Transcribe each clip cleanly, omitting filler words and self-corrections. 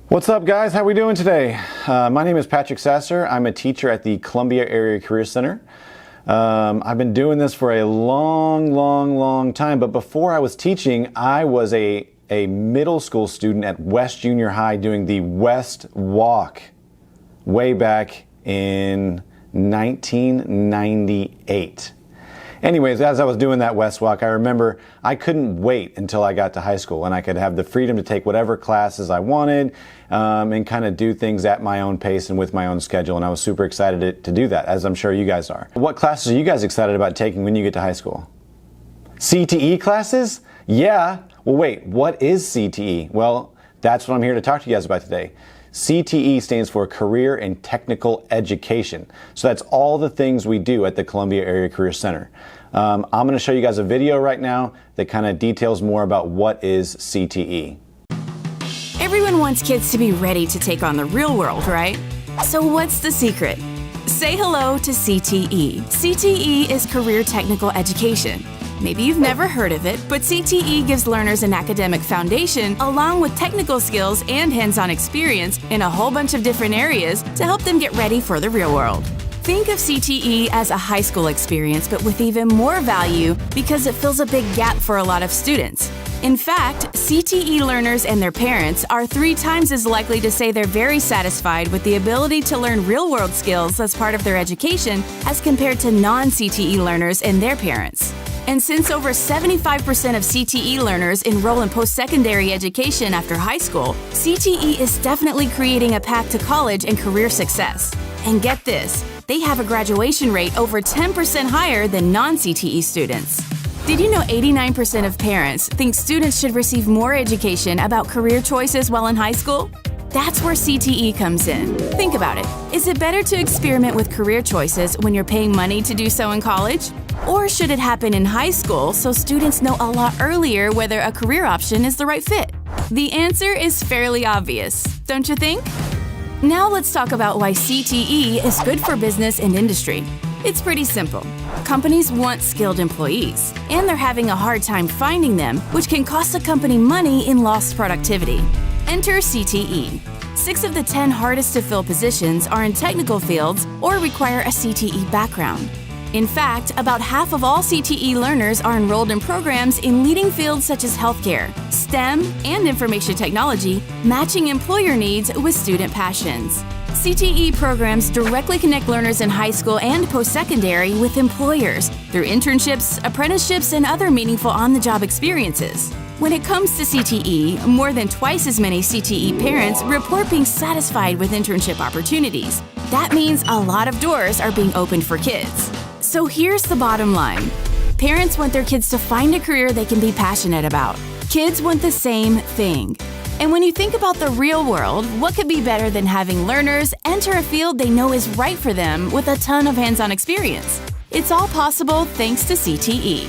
What's up, guys? How are we doing today? My name is Patrick Sasser. I'm a teacher at the Columbia Area Career Center. I've been doing this for a long time, but before I was teaching, I was a middle school student at West Junior High doing the West Walk way back in 1998. Anyways, as I was doing that West Walk, I remember I couldn't wait until I got to high school and I could have the freedom to take whatever classes I wanted and kind of do things at my own pace and with my own schedule. And I was super excited to do that, as I'm sure you guys are. What classes are you guys excited about taking when you get to high school? CTE classes? Yeah. Well, wait, what is CTE? Well, that's what I'm here to talk to you guys about today. CTE stands for Career and Technical Education. So that's all the things we do at the Columbia Area Career Center. I'm going to show you guys a video right now that kind of details more about what is CTE. Everyone wants kids to be ready to take on the real world, right? So what's the secret? Say hello to CTE. CTE is Career Technical Education. Maybe you've never heard of it, but CTE gives learners an academic foundation along with technical skills and hands-on experience in a whole bunch of different areas to help them get ready for the real world. Think of CTE as a high school experience, but with even more value because it fills a big gap for a lot of students. In fact, CTE learners and their parents are 3 times as likely to say they're very satisfied with the ability to learn real-world skills as part of their education as compared to non-CTE learners and their parents. And since over 75% of CTE learners enroll in post-secondary education after high school, CTE is definitely creating a path to college and career success. And get this, they have a graduation rate over 10% higher than non-CTE students. Did you know 89% of parents think students should receive more education about career choices while in high school? That's where CTE comes in. Think about it. Is it better to experiment with career choices when you're paying money to do so in college? Or should it happen in high school so students know a lot earlier whether a career option is the right fit? The answer is fairly obvious, don't you think? Now let's talk about why CTE is good for business and industry. It's pretty simple. Companies want skilled employees, and they're having a hard time finding them, which can cost the company money in lost productivity. Enter CTE. 6 of the 10 hardest to fill positions are in technical fields or require a CTE background. In fact, about half of all CTE learners are enrolled in programs in leading fields such as healthcare, STEM, and information technology, matching employer needs with student passions. CTE programs directly connect learners in high school and post-secondary with employers through internships, apprenticeships, and other meaningful on-the-job experiences. When it comes to CTE, more than twice as many CTE parents report being satisfied with internship opportunities. That means a lot of doors are being opened for kids. So here's the bottom line. Parents want their kids to find a career they can be passionate about. Kids want the same thing. And when you think about the real world, what could be better than having learners enter a field they know is right for them with a ton of hands-on experience? It's all possible thanks to CTE.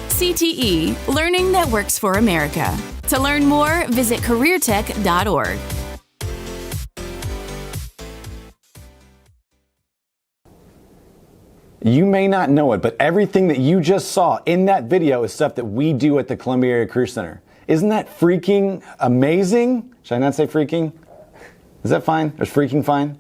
CTE, learning that works for America. To learn more, visit careertech.org. You may not know it, but everything that you just saw in that video is stuff that we do at the Columbia Area Career Center. Isn't that freaking amazing? Should I not say freaking? Is that fine? Is freaking fine?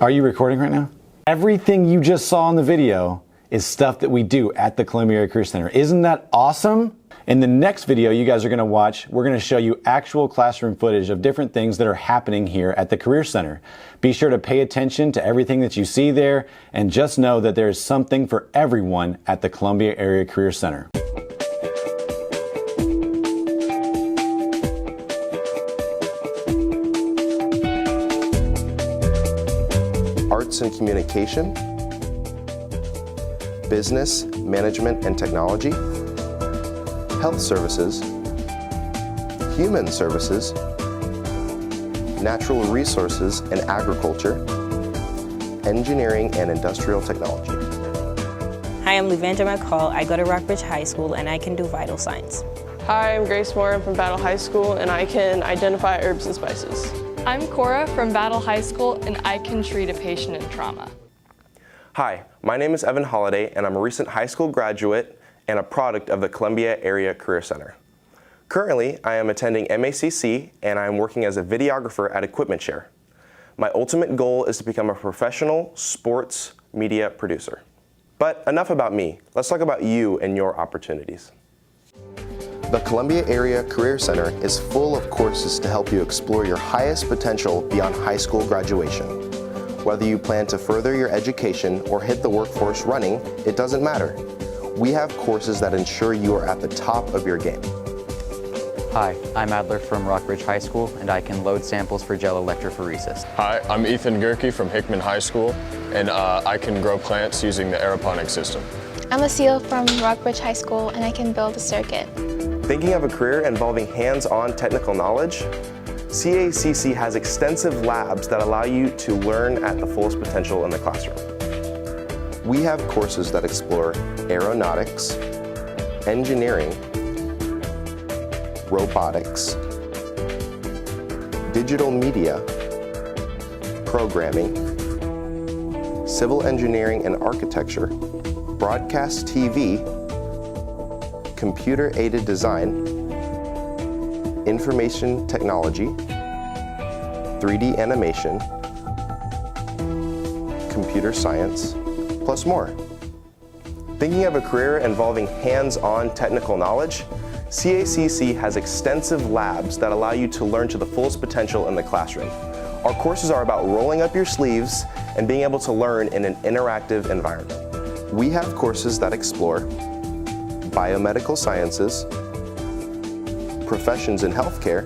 Are you recording right now? Everything you just saw in the video is stuff that we do at the Columbia Area Career Center. Isn't that awesome? In the next video you guys are going to watch, we're going to show you actual classroom footage of different things that are happening here at the Career Center. Be sure to pay attention to everything that you see there, and just know that there is something for everyone at the Columbia Area Career Center. Arts and Communication, Business, Management and Technology, Health Services, Human Services, Natural Resources and Agriculture, Engineering and Industrial Technology. Hi, I'm Luvandra McCall. I go to Rockbridge High School and I can do vital signs. Hi, I'm Grace Moore. I'm from Battle High School and I can identify herbs and spices. I'm Cora from Battle High School and I can treat a patient in trauma. Hi, my name is Evan Holliday and I'm a recent high school graduate and a product of the Columbia Area Career Center. Currently, I am attending MACC and I am working as a videographer at Equipment Share. My ultimate goal is to become a professional sports media producer. But enough about me. Let's talk about you and your opportunities. The Columbia Area Career Center is full of courses to help you explore your highest potential beyond high school graduation. Whether you plan to further your education or hit the workforce running, it doesn't matter. We have courses that ensure you are at the top of your game. Hi, I'm Adler from Rockbridge High School, and I can load samples for gel electrophoresis. Hi, I'm Ethan Gerke from Hickman High School, and I can grow plants using the aeroponic system. I'm Lucille from Rockbridge High School, and I can build a circuit. Thinking of a career involving hands-on technical knowledge? CACC has extensive labs that allow you to learn at the fullest potential in the classroom. We have courses that explore aeronautics, engineering, robotics, digital media, programming, civil engineering and architecture, broadcast TV, computer-aided design, information technology, 3D animation, computer science, plus more. Thinking of a career involving hands-on technical knowledge? CACC has extensive labs that allow you to learn to the fullest potential in the classroom. Our courses are about rolling up your sleeves and being able to learn in an interactive environment. We have courses that explore biomedical sciences, professions in healthcare,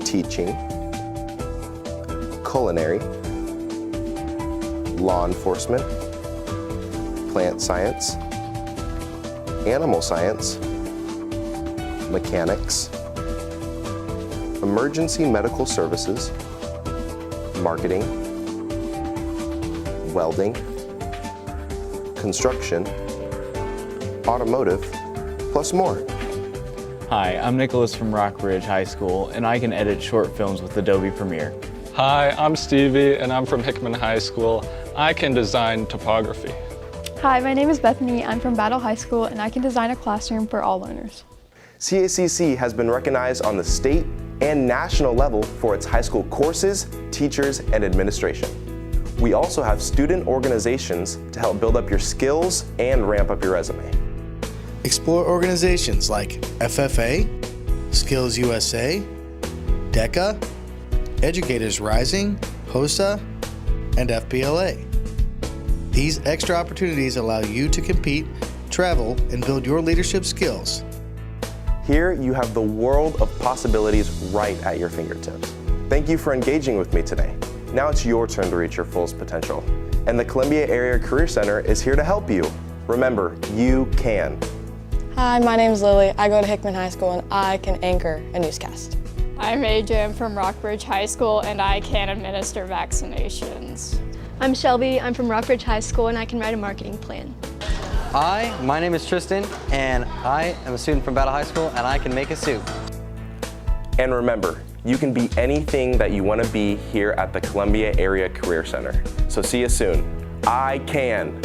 teaching, culinary, law enforcement, plant science, animal science, mechanics, emergency medical services, marketing, welding, construction, automotive, plus more. Hi, I'm Nicholas from Rockbridge High School, and I can edit short films with Adobe Premiere. Hi, I'm Stevie, and I'm from Hickman High School. I can design topography. Hi, my name is Bethany. I'm from Battle High School, and I can design a classroom for all learners. CACC has been recognized on the state and national level for its high school courses, teachers, and administration. We also have student organizations to help build up your skills and ramp up your resume. Explore organizations like FFA, Skills USA, DECA, Educators Rising, HOSA, and FBLA. These extra opportunities allow you to compete, travel, and build your leadership skills. Here you have the world of possibilities right at your fingertips. Thank you for engaging with me today. Now it's your turn to reach your fullest potential. And the Columbia Area Career Center is here to help you. Remember, you can. Hi, my name is Lily. I go to Hickman High School and I can anchor a newscast. I'm AJ. I'm from Rockbridge High School, and I can administer vaccinations. I'm Shelby. I'm from Rockbridge High School, and I can write a marketing plan. Hi, my name is Tristan, and I am a student from Battle High School, and I can make a soup. And remember, you can be anything that you want to be here at the Columbia Area Career Center. So see you soon. I can.